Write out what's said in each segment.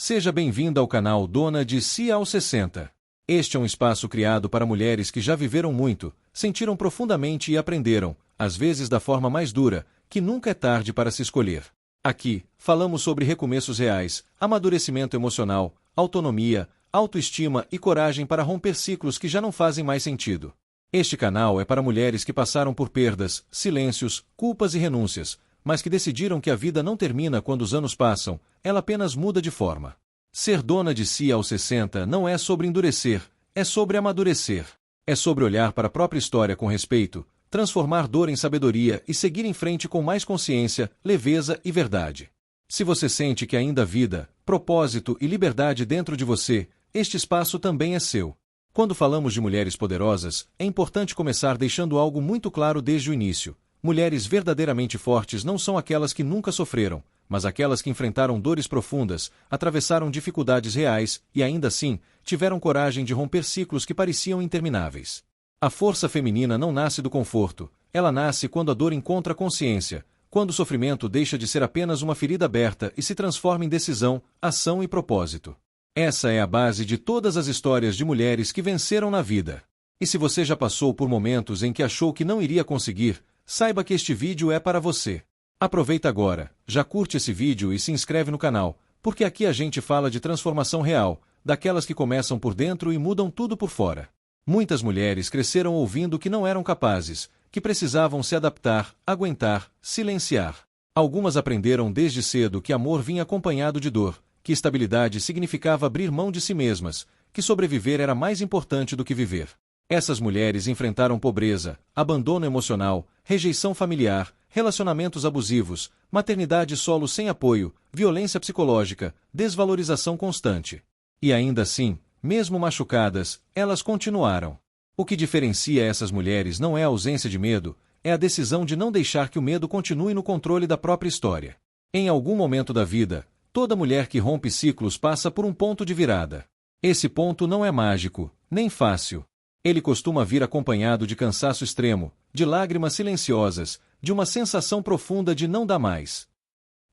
Seja bem-vinda ao canal Dona de Si aos 60. Este é um espaço criado para mulheres que já viveram muito, sentiram profundamente e aprenderam, às vezes da forma mais dura, que nunca é tarde para se escolher. Aqui, falamos sobre recomeços reais, amadurecimento emocional, autonomia, autoestima e coragem para romper ciclos que já não fazem mais sentido. Este canal é para mulheres que passaram por perdas, silêncios, culpas e renúncias, mas que decidiram que a vida não termina quando os anos passam, ela apenas muda de forma. Ser dona de si aos 60 não é sobre endurecer, é sobre amadurecer. É sobre olhar para a própria história com respeito, transformar dor em sabedoria e seguir em frente com mais consciência, leveza e verdade. Se você sente que ainda há vida, propósito e liberdade dentro de você, este espaço também é seu. Quando falamos de mulheres poderosas, é importante começar deixando algo muito claro desde o início. Mulheres verdadeiramente fortes não são aquelas que nunca sofreram, mas aquelas que enfrentaram dores profundas, atravessaram dificuldades reais e, ainda assim, tiveram coragem de romper ciclos que pareciam intermináveis. A força feminina não nasce do conforto, ela nasce quando a dor encontra consciência, quando o sofrimento deixa de ser apenas uma ferida aberta e se transforma em decisão, ação e propósito. Essa é a base de todas as histórias de mulheres que venceram na vida. E se você já passou por momentos em que achou que não iria conseguir, saiba que este vídeo é para você. Aproveita agora, já curte esse vídeo e se inscreve no canal, porque aqui a gente fala de transformação real, daquelas que começam por dentro e mudam tudo por fora. Muitas mulheres cresceram ouvindo que não eram capazes, que precisavam se adaptar, aguentar, silenciar. Algumas aprenderam desde cedo que amor vinha acompanhado de dor, que estabilidade significava abrir mão de si mesmas, que sobreviver era mais importante do que viver. Essas mulheres enfrentaram pobreza, abandono emocional, rejeição familiar, relacionamentos abusivos, maternidade solo sem apoio, violência psicológica, desvalorização constante. E ainda assim, mesmo machucadas, elas continuaram. O que diferencia essas mulheres não é a ausência de medo, é a decisão de não deixar que o medo continue no controle da própria história. Em algum momento da vida, toda mulher que rompe ciclos passa por um ponto de virada. Esse ponto não é mágico, nem fácil. Ele costuma vir acompanhado de cansaço extremo, de lágrimas silenciosas, de uma sensação profunda de não dar mais.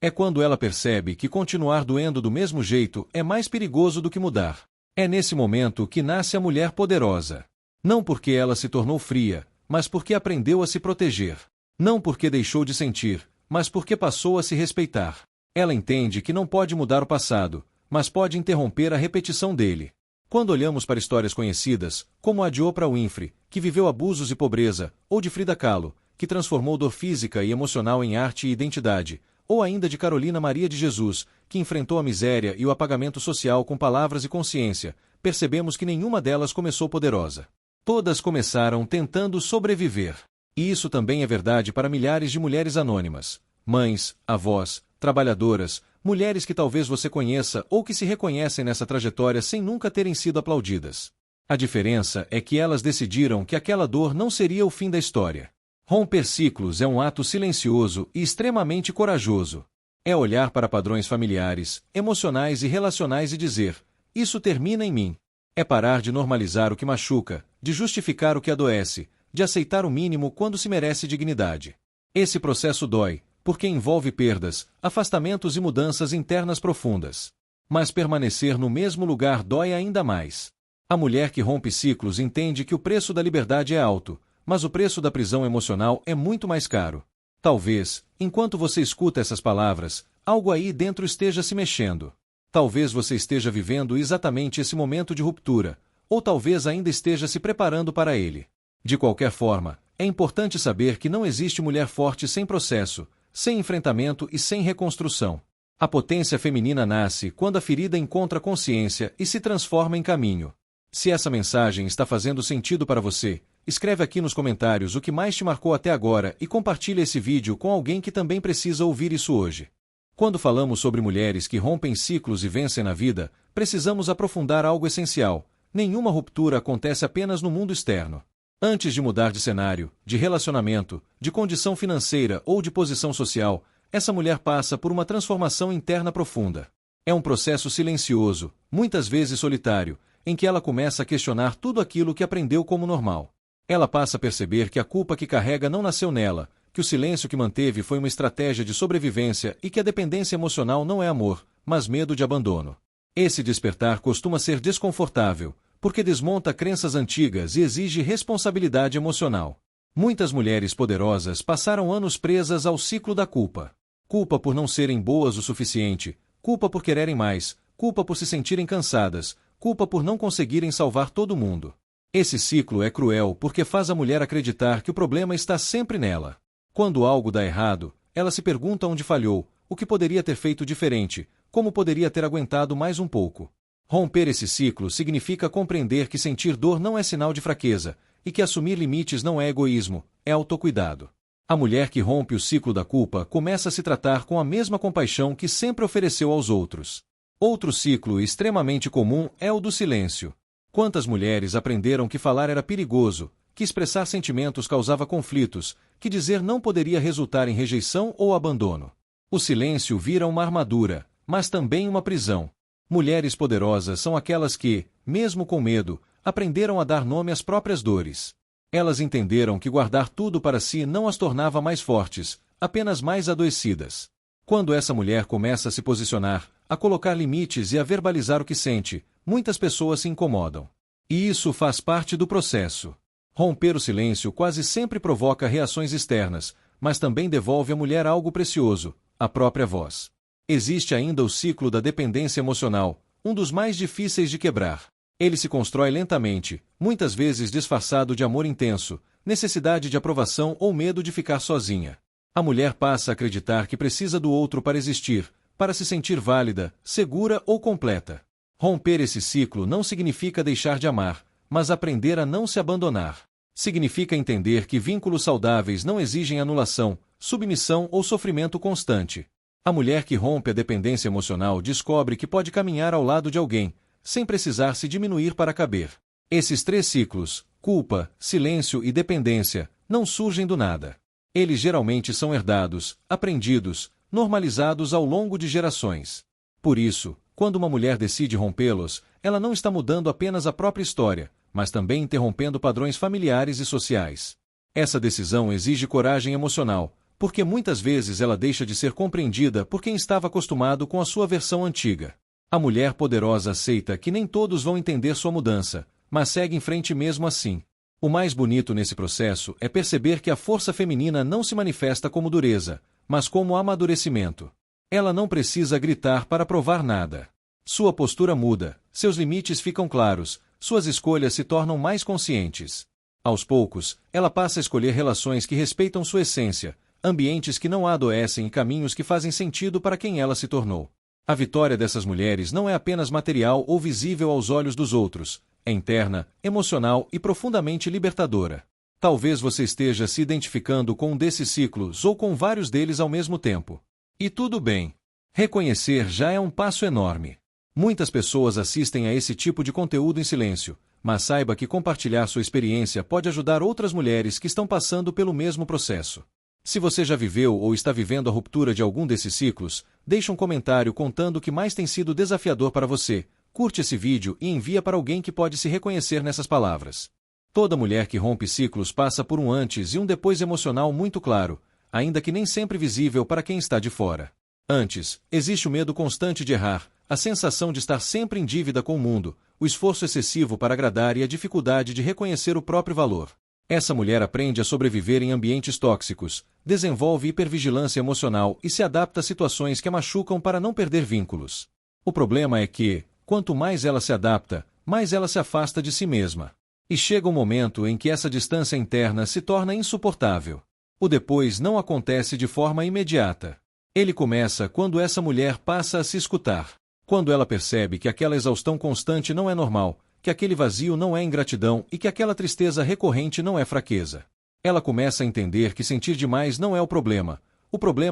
É quando ela percebe que continuar doendo do mesmo jeito é mais perigoso do que mudar. É nesse momento que nasce a mulher poderosa. Não porque ela se tornou fria, mas porque aprendeu a se proteger. Não porque deixou de sentir, mas porque passou a se respeitar. Ela entende que não pode mudar o passado, mas pode interromper a repetição dele. Quando olhamos para histórias conhecidas, como a de Oprah Winfrey, que viveu abusos e pobreza, ou de Frida Kahlo, que transformou dor física e emocional em arte e identidade, ou ainda de Carolina Maria de Jesus, que enfrentou a miséria e o apagamento social com palavras e consciência, percebemos que nenhuma delas começou poderosa. Todas começaram tentando sobreviver. E isso também é verdade para milhares de mulheres anônimas. Mães, avós, trabalhadoras, mulheres que talvez você conheça ou que se reconhecem nessa trajetória sem nunca terem sido aplaudidas. A diferença é que elas decidiram que aquela dor não seria o fim da história. Romper ciclos é um ato silencioso e extremamente corajoso. É olhar para padrões familiares, emocionais e relacionais e dizer: isso termina em mim. É parar de normalizar o que machuca, de justificar o que adoece, de aceitar o mínimo quando se merece dignidade. Esse processo dói, porque envolve perdas, afastamentos e mudanças internas profundas. Mas permanecer no mesmo lugar dói ainda mais. A mulher que rompe ciclos entende que o preço da liberdade é alto, mas o preço da prisão emocional é muito mais caro. Talvez, enquanto você escuta essas palavras, algo aí dentro esteja se mexendo. Talvez você esteja vivendo exatamente esse momento de ruptura, ou talvez ainda esteja se preparando para ele. De qualquer forma, é importante saber que não existe mulher forte sem processo, sem enfrentamento e sem reconstrução. A potência feminina nasce quando a ferida encontra consciência e se transforma em caminho. Se essa mensagem está fazendo sentido para você, escreve aqui nos comentários o que mais te marcou até agora e compartilhe esse vídeo com alguém que também precisa ouvir isso hoje. Quando falamos sobre mulheres que rompem ciclos e vencem na vida, precisamos aprofundar algo essencial. Nenhuma ruptura acontece apenas no mundo externo. Antes de mudar de cenário, de relacionamento, de condição financeira ou de posição social, essa mulher passa por uma transformação interna profunda. É um processo silencioso, muitas vezes solitário, em que ela começa a questionar tudo aquilo que aprendeu como normal. Ela passa a perceber que a culpa que carrega não nasceu nela, que o silêncio que manteve foi uma estratégia de sobrevivência e que a dependência emocional não é amor, mas medo de abandono. Esse despertar costuma ser desconfortável, porque desmonta crenças antigas e exige responsabilidade emocional. Muitas mulheres poderosas passaram anos presas ao ciclo da culpa. Culpa por não serem boas o suficiente, culpa por quererem mais, culpa por se sentirem cansadas, culpa por não conseguirem salvar todo mundo. Esse ciclo é cruel porque faz a mulher acreditar que o problema está sempre nela. Quando algo dá errado, ela se pergunta onde falhou, o que poderia ter feito diferente, como poderia ter aguentado mais um pouco. Romper esse ciclo significa compreender que sentir dor não é sinal de fraqueza, e que assumir limites não é egoísmo, é autocuidado. A mulher que rompe o ciclo da culpa começa a se tratar com a mesma compaixão que sempre ofereceu aos outros. Outro ciclo extremamente comum é o do silêncio. Quantas mulheres aprenderam que falar era perigoso, que expressar sentimentos causava conflitos, que dizer não poderia resultar em rejeição ou abandono. O silêncio vira uma armadura, mas também uma prisão. Mulheres poderosas são aquelas que, mesmo com medo, aprenderam a dar nome às próprias dores. Elas entenderam que guardar tudo para si não as tornava mais fortes, apenas mais adoecidas. Quando essa mulher começa a se posicionar, a colocar limites e a verbalizar o que sente, muitas pessoas se incomodam. E isso faz parte do processo. Romper o silêncio quase sempre provoca reações externas, mas também devolve à mulher algo precioso, a própria voz. Existe ainda o ciclo da dependência emocional, um dos mais difíceis de quebrar. Ele se constrói lentamente, muitas vezes disfarçado de amor intenso, necessidade de aprovação ou medo de ficar sozinha. A mulher passa a acreditar que precisa do outro para existir, para se sentir válida, segura ou completa. Romper esse ciclo não significa deixar de amar, mas aprender a não se abandonar. Significa entender que vínculos saudáveis não exigem anulação, submissão ou sofrimento constante. A mulher que rompe a dependência emocional descobre que pode caminhar ao lado de alguém, sem precisar se diminuir para caber. Esses três ciclos, culpa, silêncio e dependência, não surgem do nada. Eles geralmente são herdados, aprendidos, normalizados ao longo de gerações. Por isso, quando uma mulher decide rompê-los, ela não está mudando apenas a própria história, mas também interrompendo padrões familiares e sociais. Essa decisão exige coragem emocional, porque muitas vezes ela deixa de ser compreendida por quem estava acostumado com a sua versão antiga. A mulher poderosa aceita que nem todos vão entender sua mudança, mas segue em frente mesmo assim. O mais bonito nesse processo é perceber que a força feminina não se manifesta como dureza, mas como amadurecimento. Ela não precisa gritar para provar nada. Sua postura muda, seus limites ficam claros, suas escolhas se tornam mais conscientes. Aos poucos, ela passa a escolher relações que respeitam sua essência, ambientes que não a adoecem e caminhos que fazem sentido para quem ela se tornou. A vitória dessas mulheres não é apenas material ou visível aos olhos dos outros, é interna, emocional e profundamente libertadora. Talvez você esteja se identificando com um desses ciclos ou com vários deles ao mesmo tempo. E tudo bem. Reconhecer já é um passo enorme. Muitas pessoas assistem a esse tipo de conteúdo em silêncio, mas saiba que compartilhar sua experiência pode ajudar outras mulheres que estão passando pelo mesmo processo. Se você já viveu ou está vivendo a ruptura de algum desses ciclos, deixe um comentário contando o que mais tem sido desafiador para você, curte esse vídeo e envia para alguém que pode se reconhecer nessas palavras. Toda mulher que rompe ciclos passa por um antes e um depois emocional muito claro, ainda que nem sempre visível para quem está de fora. Antes, existe o medo constante de errar, a sensação de estar sempre em dívida com o mundo, o esforço excessivo para agradar e a dificuldade de reconhecer o próprio valor. Essa mulher aprende a sobreviver em ambientes tóxicos, desenvolve hipervigilância emocional e se adapta a situações que a machucam para não perder vínculos. O problema é que, quanto mais ela se adapta, mais ela se afasta de si mesma. E chega um momento em que essa distância interna se torna insuportável. O depois não acontece de forma imediata. Ele começa quando essa mulher passa a se escutar. Quando ela percebe que aquela exaustão constante não é normal, que aquele vazio não é ingratidão e que aquela tristeza recorrente não é fraqueza. Ela começa a entender que sentir demais não é o problema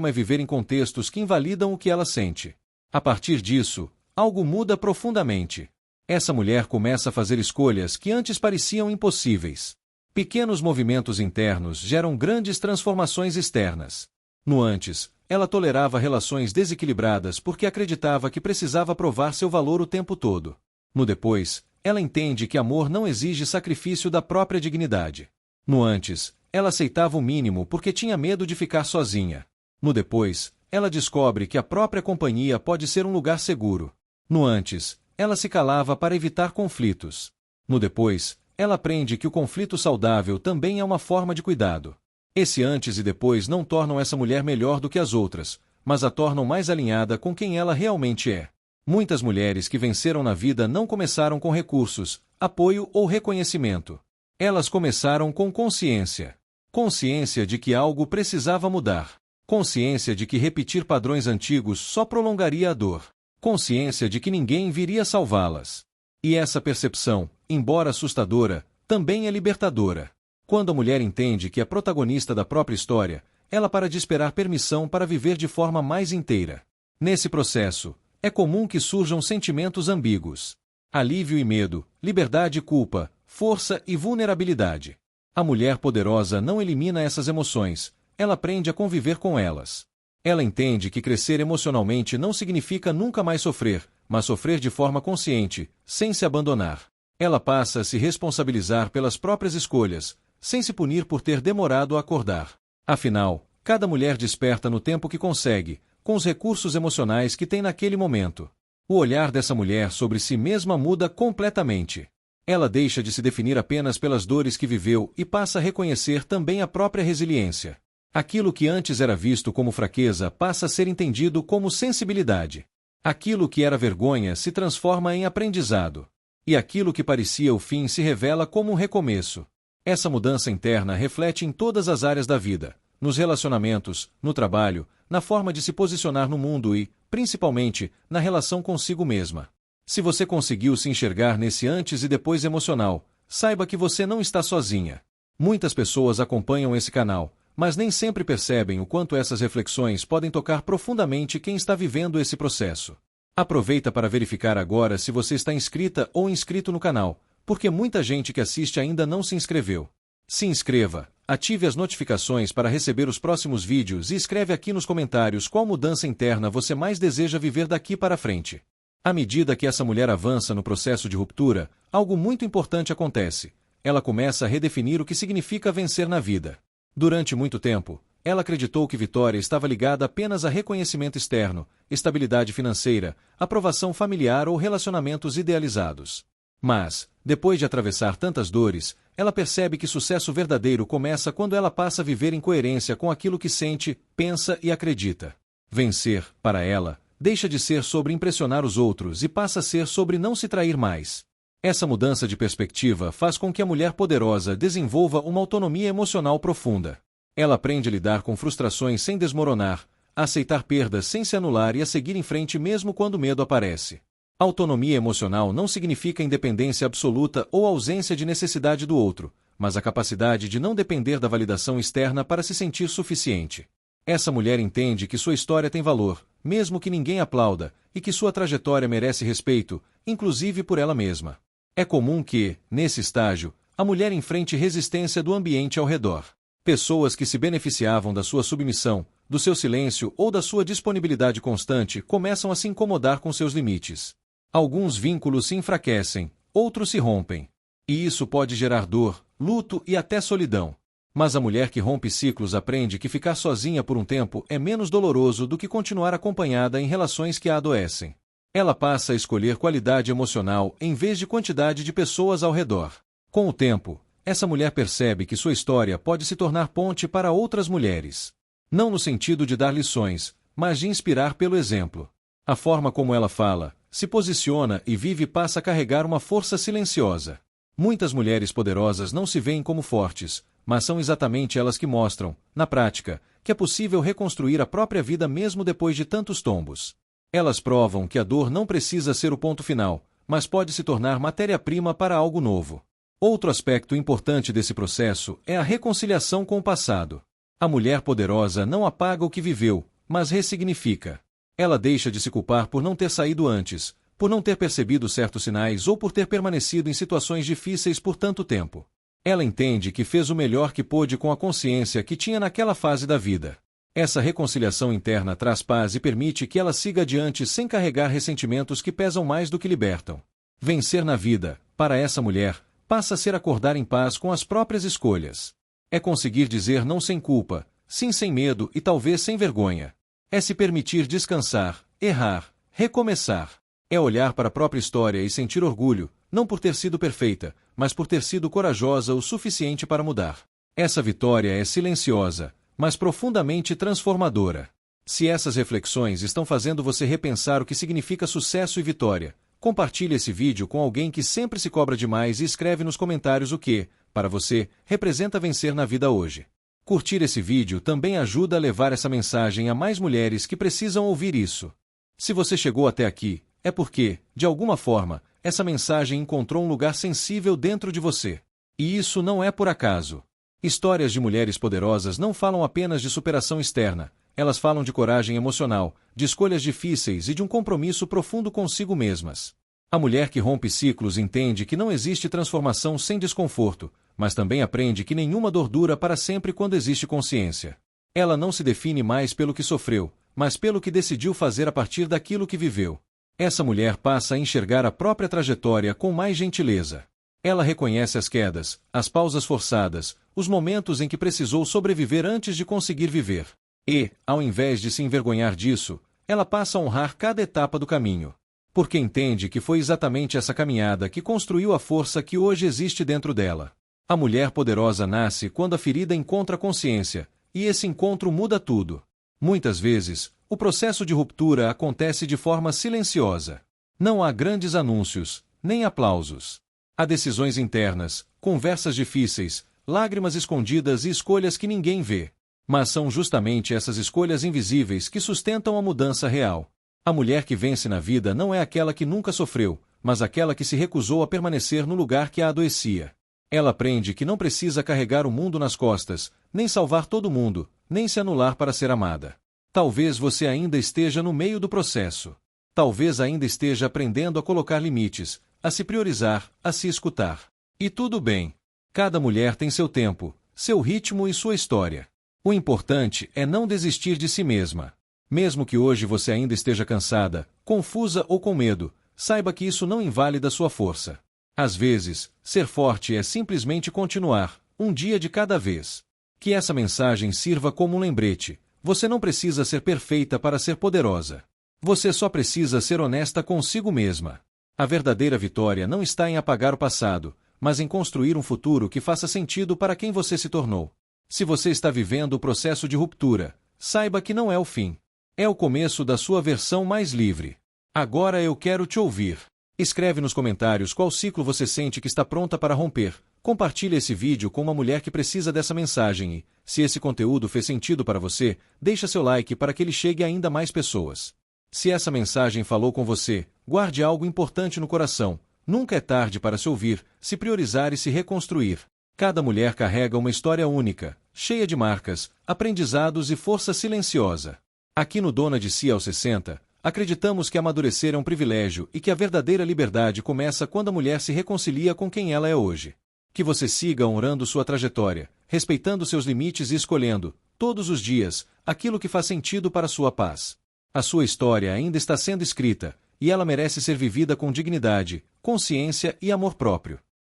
é viver em contextos que invalidam o que ela sente. A partir disso, algo muda profundamente. Essa mulher começa a fazer escolhas que antes pareciam impossíveis. Pequenos movimentos internos geram grandes transformações externas. No antes, ela tolerava relações desequilibradas porque acreditava que precisava provar seu valor o tempo todo. No depois, ela entende que amor não exige sacrifício da própria dignidade. No antes, ela aceitava o mínimo porque tinha medo de ficar sozinha. No depois, ela descobre que a própria companhia pode ser um lugar seguro. No antes, ela se calava para evitar conflitos. No depois, ela aprende que o conflito saudável também é uma forma de cuidado. Esse antes e depois não tornam essa mulher melhor do que as outras, mas a tornam mais alinhada com quem ela realmente é. Muitas mulheres que venceram na vida não começaram com recursos, apoio ou reconhecimento. Elas começaram com consciência. Consciência de que algo precisava mudar. Consciência de que repetir padrões antigos só prolongaria a dor. Consciência de que ninguém viria salvá-las. E essa percepção, embora assustadora, também é libertadora. Quando a mulher entende que é protagonista da própria história, ela para de esperar permissão para viver de forma mais inteira. Nesse processo, é comum que surjam sentimentos ambíguos. Alívio e medo, liberdade e culpa, força e vulnerabilidade. A mulher poderosa não elimina essas emoções, ela aprende a conviver com elas. Ela entende que crescer emocionalmente não significa nunca mais sofrer, mas sofrer de forma consciente, sem se abandonar. Ela passa a se responsabilizar pelas próprias escolhas, sem se punir por ter demorado a acordar. Afinal, cada mulher desperta no tempo que consegue, com os recursos emocionais que tem naquele momento. O olhar dessa mulher sobre si mesma muda completamente. Ela deixa de se definir apenas pelas dores que viveu e passa a reconhecer também a própria resiliência. Aquilo que antes era visto como fraqueza passa a ser entendido como sensibilidade. Aquilo que era vergonha se transforma em aprendizado. E aquilo que parecia o fim se revela como um recomeço. Essa mudança interna reflete em todas as áreas da vida, nos relacionamentos, no trabalho, na forma de se posicionar no mundo e, principalmente, na relação consigo mesma. Se você conseguiu se enxergar nesse antes e depois emocional, saiba que você não está sozinha. Muitas pessoas acompanham esse canal, mas nem sempre percebem o quanto essas reflexões podem tocar profundamente quem está vivendo esse processo. Aproveita para verificar agora se você está inscrita ou inscrito no canal, porque muita gente que assiste ainda não se inscreveu. Se inscreva, ative as notificações para receber os próximos vídeos e escreve aqui nos comentários qual mudança interna você mais deseja viver daqui para frente. À medida que essa mulher avança no processo de ruptura, algo muito importante acontece. Ela começa a redefinir o que significa vencer na vida. Durante muito tempo, ela acreditou que vitória estava ligada apenas a reconhecimento externo, estabilidade financeira, aprovação familiar ou relacionamentos idealizados. Mas, depois de atravessar tantas dores, ela percebe que sucesso verdadeiro começa quando ela passa a viver em coerência com aquilo que sente, pensa e acredita. Vencer, para ela, deixa de ser sobre impressionar os outros e passa a ser sobre não se trair mais. Essa mudança de perspectiva faz com que a mulher poderosa desenvolva uma autonomia emocional profunda. Ela aprende a lidar com frustrações sem desmoronar, a aceitar perdas sem se anular e a seguir em frente mesmo quando o medo aparece. Autonomia emocional não significa independência absoluta ou ausência de necessidade do outro, mas a capacidade de não depender da validação externa para se sentir suficiente. Essa mulher entende que sua história tem valor, mesmo que ninguém aplauda, e que sua trajetória merece respeito, inclusive por ela mesma. É comum que, nesse estágio, a mulher enfrente resistência do ambiente ao redor. Pessoas que se beneficiavam da sua submissão, do seu silêncio ou da sua disponibilidade constante começam a se incomodar com seus limites. Alguns vínculos se enfraquecem, outros se rompem. E isso pode gerar dor, luto e até solidão. Mas a mulher que rompe ciclos aprende que ficar sozinha por um tempo é menos doloroso do que continuar acompanhada em relações que a adoecem. Ela passa a escolher qualidade emocional em vez de quantidade de pessoas ao redor. Com o tempo, essa mulher percebe que sua história pode se tornar ponte para outras mulheres. Não no sentido de dar lições, mas de inspirar pelo exemplo. A forma como ela fala, se posiciona e vive passa a carregar uma força silenciosa. Muitas mulheres poderosas não se veem como fortes, mas são exatamente elas que mostram, na prática, que é possível reconstruir a própria vida mesmo depois de tantos tombos. Elas provam que a dor não precisa ser o ponto final, mas pode se tornar matéria-prima para algo novo. Outro aspecto importante desse processo é a reconciliação com o passado. A mulher poderosa não apaga o que viveu, mas ressignifica. Ela deixa de se culpar por não ter saído antes, por não ter percebido certos sinais ou por ter permanecido em situações difíceis por tanto tempo. Ela entende que fez o melhor que pôde com a consciência que tinha naquela fase da vida. Essa reconciliação interna traz paz e permite que ela siga adiante sem carregar ressentimentos que pesam mais do que libertam. Vencer na vida, para essa mulher, passa a ser acordar em paz com as próprias escolhas. É conseguir dizer não sem culpa, sim sem medo e talvez sem vergonha. É se permitir descansar, errar, recomeçar. É olhar para a própria história e sentir orgulho, não por ter sido perfeita, mas por ter sido corajosa o suficiente para mudar. Essa vitória é silenciosa, mas profundamente transformadora. Se essas reflexões estão fazendo você repensar o que significa sucesso e vitória, compartilhe esse vídeo com alguém que sempre se cobra demais e escreve nos comentários o que, para você, representa vencer na vida hoje. Curtir esse vídeo também ajuda a levar essa mensagem a mais mulheres que precisam ouvir isso. Se você chegou até aqui, é porque, de alguma forma, essa mensagem encontrou um lugar sensível dentro de você. E isso não é por acaso. Histórias de mulheres poderosas não falam apenas de superação externa, elas falam de coragem emocional, de escolhas difíceis e de um compromisso profundo consigo mesmas. A mulher que rompe ciclos entende que não existe transformação sem desconforto, mas também aprende que nenhuma dor dura para sempre quando existe consciência. Ela não se define mais pelo que sofreu, mas pelo que decidiu fazer a partir daquilo que viveu. Essa mulher passa a enxergar a própria trajetória com mais gentileza. Ela reconhece as quedas, as pausas forçadas, os momentos em que precisou sobreviver antes de conseguir viver. E, ao invés de se envergonhar disso, ela passa a honrar cada etapa do caminho. Porque entende que foi exatamente essa caminhada que construiu a força que hoje existe dentro dela. A mulher poderosa nasce quando a ferida encontra consciência, e esse encontro muda tudo. Muitas vezes, o processo de ruptura acontece de forma silenciosa. Não há grandes anúncios, nem aplausos. Há decisões internas, conversas difíceis, lágrimas escondidas e escolhas que ninguém vê. Mas são justamente essas escolhas invisíveis que sustentam a mudança real. A mulher que vence na vida não é aquela que nunca sofreu, mas aquela que se recusou a permanecer no lugar que a adoecia. Ela aprende que não precisa carregar o mundo nas costas, nem salvar todo mundo, nem se anular para ser amada. Talvez você ainda esteja no meio do processo. Talvez ainda esteja aprendendo a colocar limites, a se priorizar, a se escutar. E tudo bem. Cada mulher tem seu tempo, seu ritmo e sua história. O importante é não desistir de si mesma. Mesmo que hoje você ainda esteja cansada, confusa ou com medo, saiba que isso não invalida sua força. Às vezes, ser forte é simplesmente continuar, um dia de cada vez. Que essa mensagem sirva como um lembrete. Você não precisa ser perfeita para ser poderosa. Você só precisa ser honesta consigo mesma. A verdadeira vitória não está em apagar o passado, mas em construir um futuro que faça sentido para quem você se tornou. Se você está vivendo o processo de ruptura, saiba que não é o fim. É o começo da sua versão mais livre. Agora eu quero te ouvir. Escreve nos comentários qual ciclo você sente que está pronta para romper. Compartilhe esse vídeo com uma mulher que precisa dessa mensagem e, se esse conteúdo fez sentido para você, deixa seu like para que ele chegue a ainda mais pessoas. Se essa mensagem falou com você, guarde algo importante no coração. Nunca é tarde para se ouvir, se priorizar e se reconstruir. Cada mulher carrega uma história única, cheia de marcas, aprendizados e força silenciosa. Aqui no Dona de Si aos 60, acreditamos que amadurecer é um privilégio e que a verdadeira liberdade começa quando a mulher se reconcilia com quem ela é hoje. Que você siga honrando sua trajetória, respeitando seus limites e escolhendo, todos os dias, aquilo que faz sentido para sua paz. A sua história ainda está sendo escrita, e ela merece ser vivida com dignidade, consciência e amor próprio.